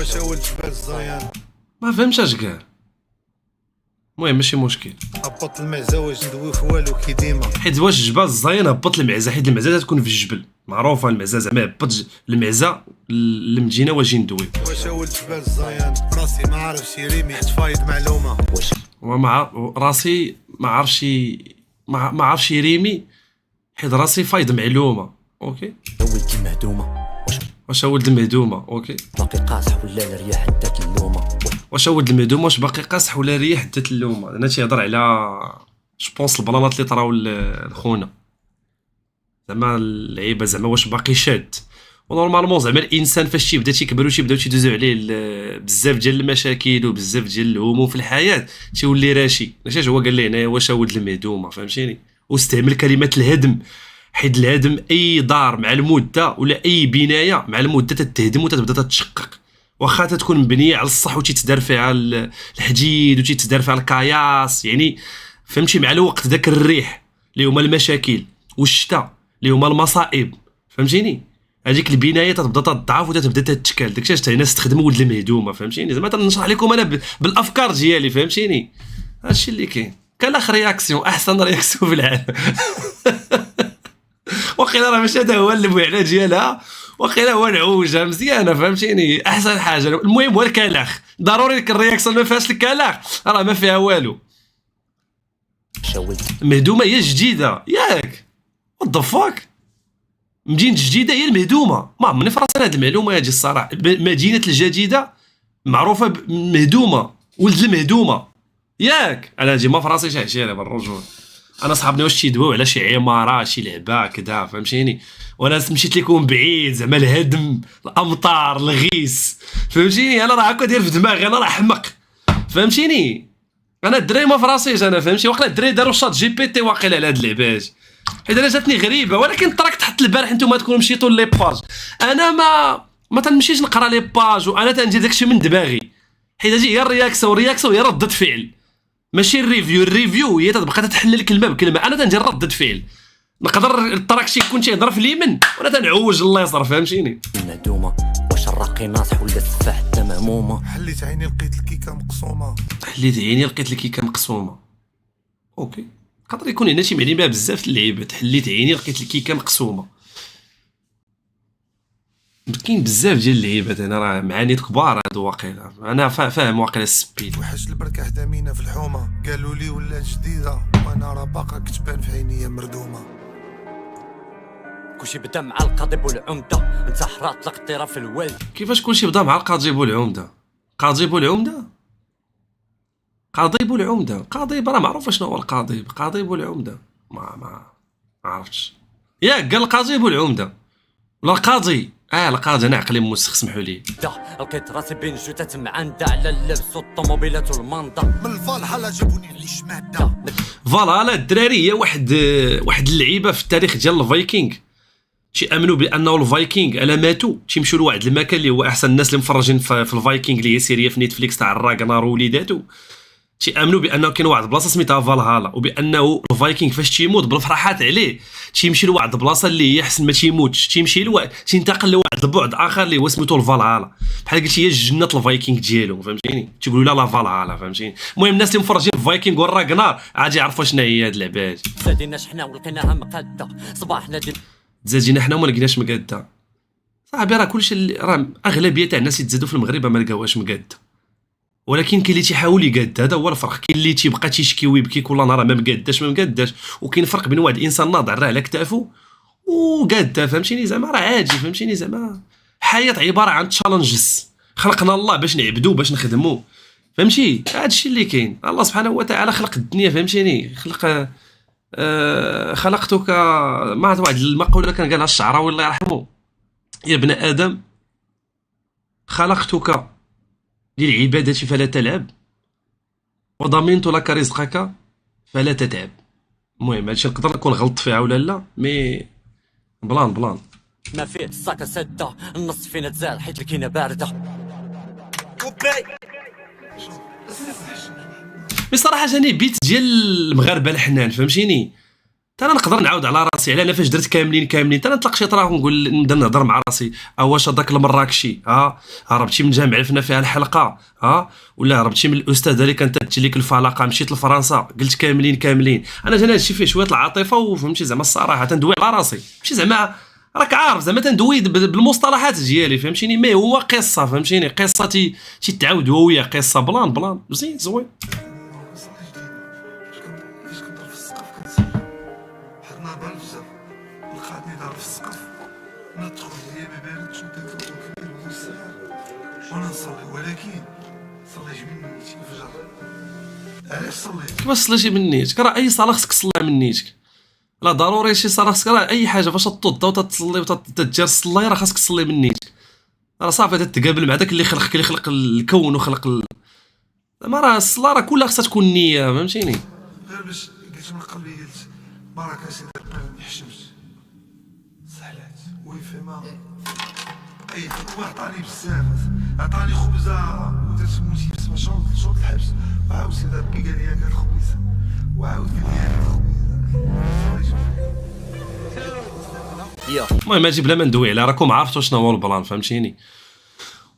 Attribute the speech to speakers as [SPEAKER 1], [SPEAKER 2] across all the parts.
[SPEAKER 1] واش اول جبال الزيان
[SPEAKER 2] ما فهمتش اش كاع. المهم ماشي مشكل،
[SPEAKER 1] هبط المعزه واش ندوي في والو كي ديما
[SPEAKER 2] حيت واش جبال الزين هبط المعزه، حيت المعزه تكون في الجبل معروفه، المعزه زعما هبط المعزه للمدينه واجي ندوي.
[SPEAKER 1] واش اول جبال الزيان راسي ما عارفش يريمي حيت فايد معلومه
[SPEAKER 2] ومع راسي ما عرفش يريمي حيت راسي فايض معلومه. اوكي
[SPEAKER 3] ولد المهدومه
[SPEAKER 2] واش ولد المهدومه. اوكي
[SPEAKER 3] باقي قاصح ولا الرياح دات اللومه
[SPEAKER 2] واش ولد المهدومه واش باقي قاصح ولا ريح دات اللومه. انا تيهضر على جوبونس البلانات اللي طراو لخونا، زعما اللعيبه زعما واش باقي شاد. ونورمالمون زعما الانسان فاش تيبدا تيكبر وتيبداو تيدوزو عليه بزاف ديال المشاكل وبزاف ديال الهموم في الحياه تيولي راشي. ماشي هو قال لي هنايا واش ولد المهدومه، فهمتيني؟ واستعمل كلمه الهدم، حيت الهدم اي دار مع المده ولا اي بنايه مع المده تتهدم وتتبدا تتشقق، واخا تكون مبنيه على الصح وتيتدار فيها الحديد وتيتدار فيها الكياس، يعني فهمتي؟ مع الوقت ذاك الريح اللي هما المشاكل والشتاء اللي هما المصائب، فهمتيني؟ هذيك البنايه تتبدا تضعف وتتبدا تتشكل. داكشي علاش هنا استخدموا ولد المهدومه، فهمتيني؟ زعما تنشرح لكم انا بالافكار ديالي، فهمتيني؟ هادشي اللي كاين. كان اخر رياكسيون، احسن رياكسيون في العالم. وقيلا راه ماشي هذا هو المعنى ديالها، وقيلا هو نعوجها مزيانه، فهمتيني؟ احسن حاجه. المهم هو الكلاخ، ضروري ديك الرياكسيون ما فيهاش الكلاخ راه ما فيها والو.
[SPEAKER 3] شاولت
[SPEAKER 2] المهدومه هي جديده ياك؟ وات ذا فاك؟ مدينه جديده هي المهدومه؟ ما عمرني في راسي هذه المعلومه هذه الصراحه. مدينه الجديده معروفه بمهدومه، ولد المهدومه ياك؟ انا هادي ما في راسي شي عشيره بالرجول. انا صحابني واش تيدويو على شي عماره شي لعبه كذا، فهمتيني؟ وانا مشيت لكم بعيد، زعما الهدم الامطار الغيس، فهمتيني؟ انا راه هكا داير في دماغي، انا راه حمق، فهمتيني؟ انا الدراري ما في راسيش انا، فهمتي؟ واقيلا الدراري داروا شات جي بي تي واقيلا على هاد اللعبات، حيت انا جاتني غريبه. ولكن تراك تحت البارح نتوما تكونوا مشيتوا لي باج، انا ما تنمشيش نقرا لي باج، وانا تندير داكشي من دماغي، حيت هادي هي الرياكسيون هي ردة فعل ماشي الريفيو هي تبقى تتحلل كلمه بكلمه. انا تندير ردة فعل، نقدر التراكشي يكون تيهضر في اليمين وانا تنعوج الله يصر، فهمتيني؟
[SPEAKER 3] المهدومه واش الراقي ناصح ولا السفاح حتى مهمومه
[SPEAKER 1] حليت عيني لقيت الكيكه مقسومه
[SPEAKER 2] حليت عيني لقيت الكيكه مقسومه. اوكي يقدر يكون هنا شي معني بها بزاف اللعيبات. حليت عيني لقيت الكيكه مقسومه، كاين بزاف ديال اللعيبات هنا راه معاني كبار هادو واقيلا. انا فاهم واقيلا السبيد.
[SPEAKER 1] وحش البركه حدا مينا في الحومه قالوا لي ولات جديده وانا راه باقا كتبان في عينيا مردومه.
[SPEAKER 3] كلشي بدا مع القضيب والعمده انت حرات لقطيره في الوالد.
[SPEAKER 2] كيفاش كلشي بدا مع القاضيب والعمده؟ قاضيب والعمده قاضيب والعمده قاضيب راه معروف شنو هو القاضيب. قاضيب والعمده ما عرفتش ياك. قال القاضيب والعمده ولا القاضي؟ القاضي. انا عقلي موسخ، سمحوا لي.
[SPEAKER 3] لقيت راسي بين جثث معندة على اللبس والطوموبيلات والمنطة.
[SPEAKER 1] من الفالحه جابوني نعيش ماده.
[SPEAKER 2] فوالا لا الدراري، هي واحد اللعيبه في التاريخ ديال الفايكينغ تيامنوا بانه الفايكينغ الا ماتوا تيمشيو لواحد المكان اللي هو احسن الناس اللي مفرجين في الفايكينغ اللي هي سيريه في نيتفليكس تاع الراغنار ووليداتو. تيامنوا بانه كاين واحد البلاصه سميتها فالهالا، وبانه الفايكينغ فاش تيموت بالفرحات عليه تيمشي لواحد البلاصه اللي هي احسن ما تيموتش، تينتقل لواحد البعد اخر اللي هو سميتو الفالهالا. بحال قلتي هي جنه الفايكينغ ديالهم، فهمتيني؟ تيقولوا لا فالهالا، فهمتيني؟ المهم الناس اللي مفرجين في الفايكينغ والراغنار عادي يعرفوا شنو هي هاد اللعبات.
[SPEAKER 3] زادينا شحنا ولقيناها مقاده صباحنا ديال
[SPEAKER 2] تزادينا حنا وما لقيناش مقاده. صاحبي راه كلشي راه اغلبيه تاع الناس يتزادوا في المغرب ما لقاوهاش مقاده، ولكن كاين اللي تيحاول يقاد. هذا هو الفرق. كاين اللي تيبقى تيشكي ويبكي كل نهار ما مقاداش، وكاين فرق بين واحد الانسان ناضع راه على كتافو وقاده، فهمتيني؟ زعما راه عادي، فهمتيني؟ زعما الحياه عباره عن تشالنجز، خلقنا الله باش نعبدو باش نخدمو، فهمتي؟ هذا الشيء اللي كاين. الله سبحانه وتعالى خلق الدنيا، فهمتيني؟ خلقتك، ما عرفت واحد المقوله كان قالها الشعراوي الله يرحمه: يا ابن ادم خلقتك للعبادة فلا تلعب وضمنت لك رزقك فلا تتعب. المهم هادشي نقدر نكون غلط فيها ولا لا، مي بلان
[SPEAKER 3] ما فيه الساكه ساده النص فينا تزال حيت الكينه بارده.
[SPEAKER 2] مي صراحه جاني بيت ديال المغاربه الحنان، فهمتيني؟ انا نقدر نعاود على راسي على انا فاش درت كاملين حتى نطلق شي طرا ونقول نبدا نهضر مع راسي. واش هذاك المراكشي هربتي من جامع عرفنا فيها الحلقه ولا هربتي من الاستاذه اللي كانت تدي لك الفلقه مشيت لفرنسا قلت كاملين. انا جاني هادشي فيه شويه العاطفه وفهمتي زعما الصراحه تندوي على راسي ماشي زعما راك عارف زعما تندوي بالمصطلحات ديالي فهمتيني. مي هو قصه فهمتيني قصه تعاود هويه قصه بلان مزيان زوين.
[SPEAKER 1] فاش كنضرب في السقف كنسمع واحد النهار بزاف لقاتني ضارب في السقف ندخل هي ما باردش وداك الكبير والصغير وانا نصلي ولكن صليت من نيتي الفجر. علاش صليت؟
[SPEAKER 2] كيفاش صليتي من نيتك؟ راه اي صلاه خصك تصلي من نيتك. لا ضروري شي صلاه خصك راه اي حاجه فاش توضا وتتصلي وتدير الصلايه راه خاصك تصلي من نيتك. راه صافي تتقابل مع داك اللي خلق الكون وخلق زعما راه الصلاه راه كلها خصها تكون نيه فهمتيني.
[SPEAKER 1] غير باش قلت من قلبي قلت بارك سيدي ربي حشمت سهلات ويفهمها اي وعطاني بزاف عطاني خبزه ودرت موتي بس شوط الحبس وعاود سيدي ربي قال لي هاك الخبيزه وعاود قال لي هاك الخبيزه.
[SPEAKER 2] المهم هادشي بلا ما ندوي عليها راكم عرفتوا شنو هو البلان فهمتيني.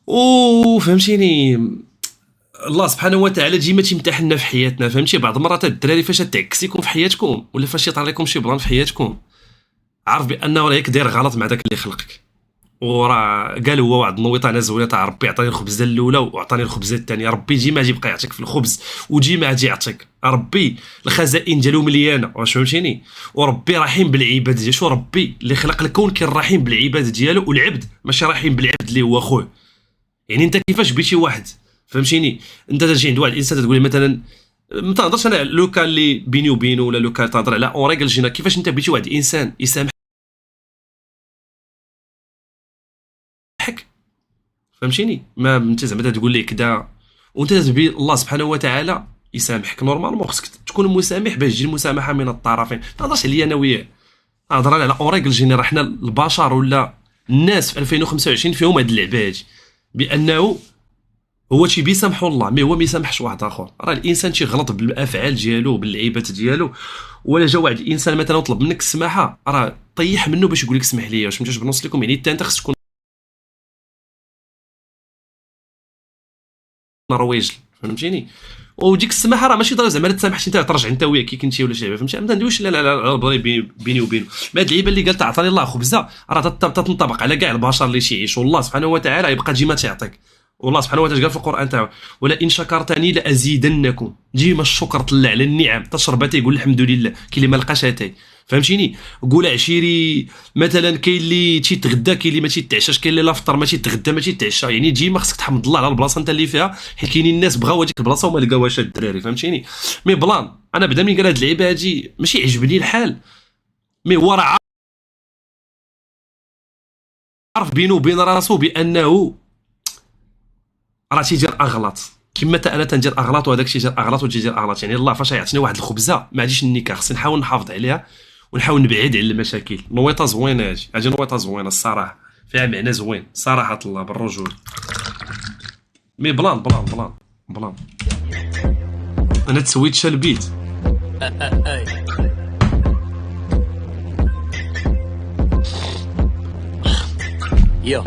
[SPEAKER 2] وفهمتيني الله سبحانه وتعالى ديما تيمتحننا في حياتنا فهمتي. بعض المرات الدراري فاش تعكسيكم في حياتكم ولا فاش يطرى لكم شي بلان في حياتكم عارف بانه راك داير غلط مع داك اللي خلقك. وراه قال هو واحد النويطه انا زوينه تاع ربي عطاني الخبزه الاولى وعطاني الخبزه الثانيه. ربي ديما غادي يبقى يعطيك في الخبز وديما غادي يعطيك. ربي الخزائن ديالو مليانه واش فهمتيني. وربي رحيم بالعباد ديالو. شو ربي اللي خلق الكون كان رحيم بالعباد ديالو والعبد ماشي رحيم بالعبد اللي هو خوه. يعني انت كيفاش بيتي واحد فهمتيني انت تجي عند واحد الانسان تقول مثلا ما تهضرش انا لو كان اللي بيني وبينه ولا لو كان تهضر على اون ريغل جينا كيفاش انت بيتي واحد الانسان يسامحك فهمتيني. ما انت زعما تقول ليه كذا وانت تبي الله سبحانه وتعالى يسامحك نورمالمون خصك تكون مسامح باش تجي المسامحه من الطرفين. ما تهضرش عليا انا وياه نهضر على اون ريغل جينا راه حنا البشر ولا الناس في 2025 فيهم هاد اللعبه هادي بانه هو تيبي يسامحو الله مي هو ما يسامحش واحد اخر. راه الانسان تيغلط بالافعال ديالو باللعيبات ديالو. ولا جا واحد الانسان مثلا وطلب منك السماحه راه طيح منه باش يقول لك اسمح لي واش فهمتوش بنوص لكم. يعني انت خصك تكون رويجل فهمتيني. وديك السماحه راه ماشي ضروري زعما تسامحش انت ترجع انت وياه كي كنتي ولا شي لعبه فهمتي. ما ندويش لا لا بيني وبينه. ما هاد اللعيبه اللي قالت عطاني الله خبزه راه تنطبق على كاع البشر اللي تيعيشوا. الله سبحانه وتعالى يبقى ديما تيعطيك. والله سبحانه وتعالى قال في القران تاعو ولا ان شكرتني لازيدنكم. ديما الشكر طلع على النعم تشرب يقول الحمد لله. كاين اللي ما لقاش اتاي فهمتيني. قول عشيري مثلا كاين اللي تيتغدى كاين اللي ما تيتعشاش كاين اللي لا فطر ما تيتغدى ما تيتعشى. يعني ديما خصك تحمد الله على البلاصه انت اللي فيها حيت كاينين الناس بغاو هذيك البلاصه وما لقاوهاش الدراري فهمتيني. مي بلان انا بدا من قال هاد اللعيبه هادي ماشي عجبني الحال مي هو راه عارف بينه وبين راسو بانه راه تيدير اغلاط كما انا تندير اغلاط وهذاك تيدير اغلاط وتيدير اغلاط. يعني الله فاش يعطيني واحد الخبزه ما عاديش النكاح خصني نحاول نحافظ عليها ونحاول نبعد على المشاكل. نويطه زوينه هادي نويطه زوينه الصراحه فيها معنى زوين صراحه الله بالرجول. مي بلان انا تسويت شلبيت
[SPEAKER 3] يا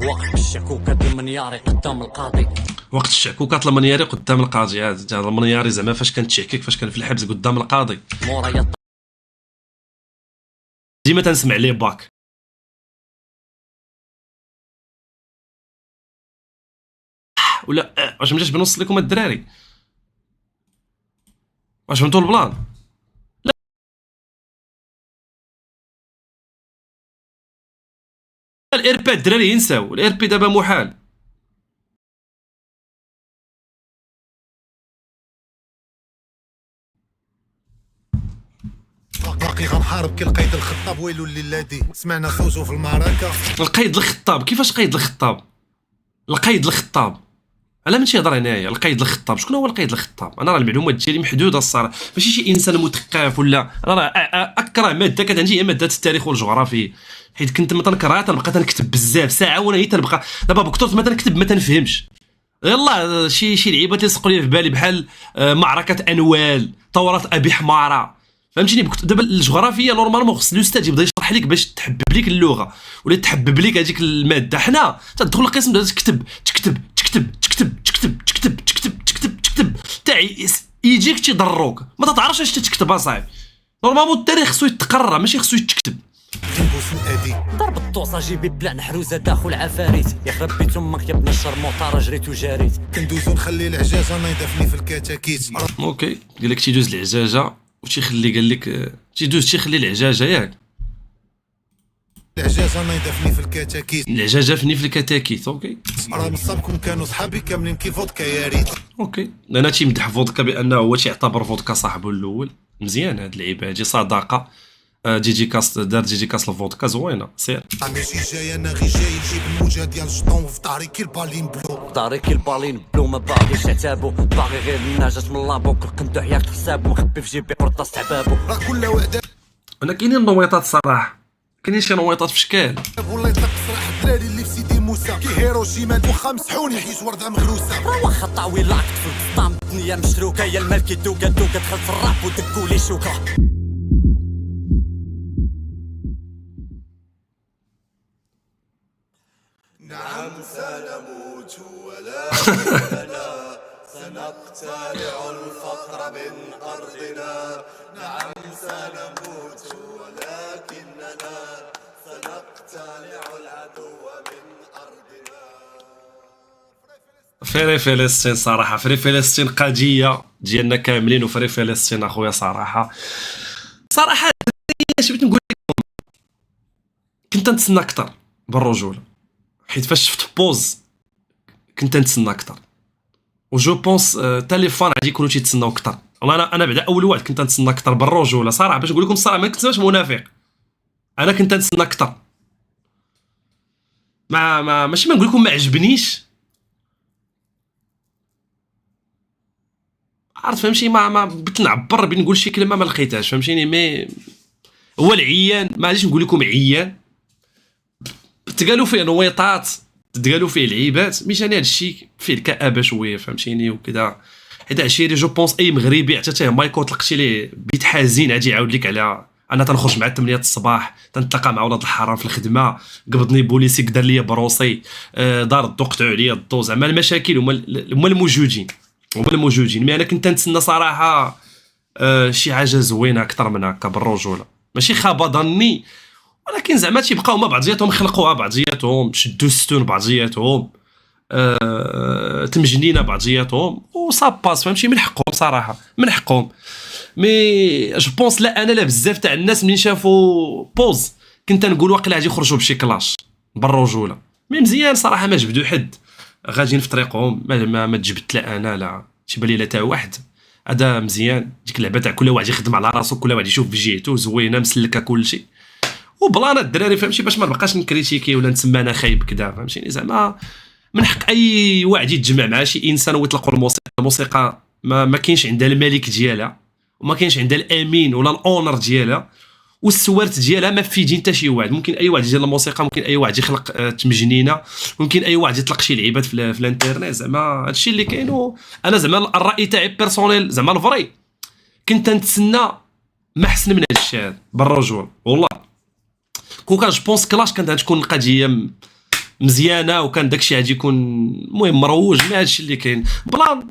[SPEAKER 3] وقت الشكوكة المنياري قدام القاضي.
[SPEAKER 2] وقت الشعكوكات المنياري قدام القاضي. هذا المنياري زعما فاش كانت تشكك فاش كان في الحبس قدام القاضي
[SPEAKER 3] مورايا
[SPEAKER 2] ديما تنسمع ليه باك. ولا واش مجاش بنوصل لكم الدراري واش فهمتوا البلان. الاربي الدراري ينساو الاربي دابا محال.
[SPEAKER 1] باقي غنحارب كي القيد الخطاب ويلو للذي سمعنا صوتو في المعركه.
[SPEAKER 2] القيد الخطاب كيفاش قيد الخطاب؟ القيد الخطاب على من تيهضر هنايا. القيد الخطاب شكون هو القيد الخطاب؟ انا راه المعلومات ديالي محدوده الصراحه ماشي شي انسان مثقف ولا انا راه اكره ماده كانت عندي هي ماده التاريخ والجغرافيا حيت كنت ما تنكرها تنبقى تنكتب بزاف ساعه وانا هي تنبقى دابا بكثرت ما تنكتب ما تنفهمش. يلا شي لعيبات اللي سقوا لي في بالي بحال معركه انوال ثوره ابي حماره فهمتيني. دابا الجغرافيا نورمالمون خص الاستاذ يبدا يشرح لك باش تحبب لك اللغه ولا تحبب لك هذيك الماده. حنا تدخل القسم تكتب تكتب تكتب تكتب تكتب تكتب تكتب تكتب تكتب تاع يجيك تيضروك ما تعرفش اش تكتب اصاحبي. نورمالمون التاريخ خصو يتقرا ماشي خصو يتكتب.
[SPEAKER 3] ضرب الطوسه جيبي بلا حروزه داخل عفاريت يخرب بيت امك يا ابن الشرموطه جريت وجاريت
[SPEAKER 4] كندوزو نخلي العجاجه نايضفني في الكتاكيت.
[SPEAKER 2] اوكي قال لك تيدوز العجاجه وتيخلي قال لك تيخلي العجاجه ياك
[SPEAKER 4] العجاجه نايضفني في الكتاكيت.
[SPEAKER 2] العجاجه فني في الكتاكيت. اوكي
[SPEAKER 4] راه نصابكم كانوا صحابي كاملين كي فودكا يا ريت.
[SPEAKER 2] اوكي انا تيمدح فودكا بانه هو تيعتبر فودكا صاحبه الاول. مزيان هاد اللعيبه هادي صداقه. ديديكاس دار ديديكاس الفودكا زوينه سير.
[SPEAKER 4] ماشي جاي انا غي جاي نجيب الموجه ديال الجطون وفي داري كي البالين بلو.
[SPEAKER 3] داري كي البالين بلو ما باغيش عتابو باغي غير النجاة من لابو كل قمتو حياك حسابو مخبي في جيبي قرطاس تعبابو.
[SPEAKER 4] راه كل وعده
[SPEAKER 2] انا كاينين النويطات صراحه كاينين شي نويطات في شكال.
[SPEAKER 4] والله يطلق صراحه الدراري اللي في سيدي موسى كي هيروشيما واخا مسحوني حيت ورده مغروسه.
[SPEAKER 3] راه واخا طاويل لاكت في القطام الدنيا مشروكه يا المال كيدوكا دوكا دخلت في الراب ودكولي شوكه.
[SPEAKER 4] نعم سنموت ولكننا سنقتلع الفقر من أرضنا. نعم سنموت ولكننا سنقتلع العدو من أرضنا.
[SPEAKER 2] فري فلسطين صراحه فري فلسطين قضيه ديالنا كاملين وفري فلسطين اخويا صراحه اش بغيت نقول لكم. كنت نتسنى اكثر بالرجوله حيت فاش شفت بوز كنت نتسنى اكثر وجو بونس تا لي فان غادي يكونوا تيتسناو اكثر. والله انا بعدا اول واحد كنت نتسنى اكثر بالرجوله صراحه باش نقول لكم الصراحه ما كنتش منافق. انا كنت نتسنى اكثر ماشي ما نقول لكم ما عجبنيش عرفت فهمتي ما بغيت نعبر بين نقول شي كلمه ما لقيتهاش فهمتيني. مي هو العيان ما غاديش نقول لكم عيان تقالوا فيه نويطات تقالوا فيه لعيبات ميشاني هادشي فيه الكآبه شويه فهمتيني وكذا. حيت عشيري جو بونس اي مغربي حتى تيه مايكو طلقتي ليه بيت حزين غادي يعاود لك على انا تنخرج مع 8 الصباح تنتلاقى مع ولاد الحرام في الخدمه قبضني بوليسيك دار لي بروسي دار الضو قطعوا عليا الضو زعما المشاكل هما الموجودين مي انا كنت نتسنى صراحه شي حاجه زوينه اكثر من هكا بالرجوله ماشي خابا ظني ولكن زعما تيبقاو مع بعضياتهم خلقوها بعضياتهم شدوا الستون بعضياتهم تمجنينا بعضياتهم وصاباس فهمتي من حقهم صراحه من حقهم. مي جو بونس لا انا لا بزاف تاع الناس من شافوا بوز كنت نقول واقيلا غادي يخرجوا بشي كلاش بالرجوله. مي مزيان صراحه ما جبدوا حد غاديين في طريقهم ما تجبدت لا انا لا تيبان لي لا تاع واحد. هذا مزيان ديك اللعبه تاع كل واحد يخدم على راسو كل واحد يشوف في جهته زوينه مسلكه كلشي وبلانا الدراري فهمتي باش ما نبقاش نكريتيكي ولا نسمى انا خايب كذا فهمتيني. زعما من حق اي واحد يتجمع مع شي انسان ويطلقوا الموسيقى ما كاينش عندها الملك ديالها وما كاينش عندها الامين ولا الاونر ديالها والسوارت ديالها ما فيدين حتى شي واحد. ممكن اي واحد يدير الموسيقى ممكن اي واحد يخلق تمجنينه ممكن اي واحد يطلق شي لعيبات في الانترنت. زعما هادشي اللي كاين. انا زعما الراي تاعي بيرسونيل زعما الفري كنت نتسنى ما احسن من هادشي هذا بالرجول والله. كون كان جوبونس كلاش كانت غتكون القضيه مزيانه وكان داكشي غادي يكون المهم مروج. ما هادشي اللي كاين بلان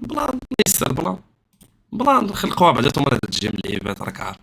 [SPEAKER 2] يسر بلان نخلقوها بعدا تما تجي من اللعيبات راك عارف.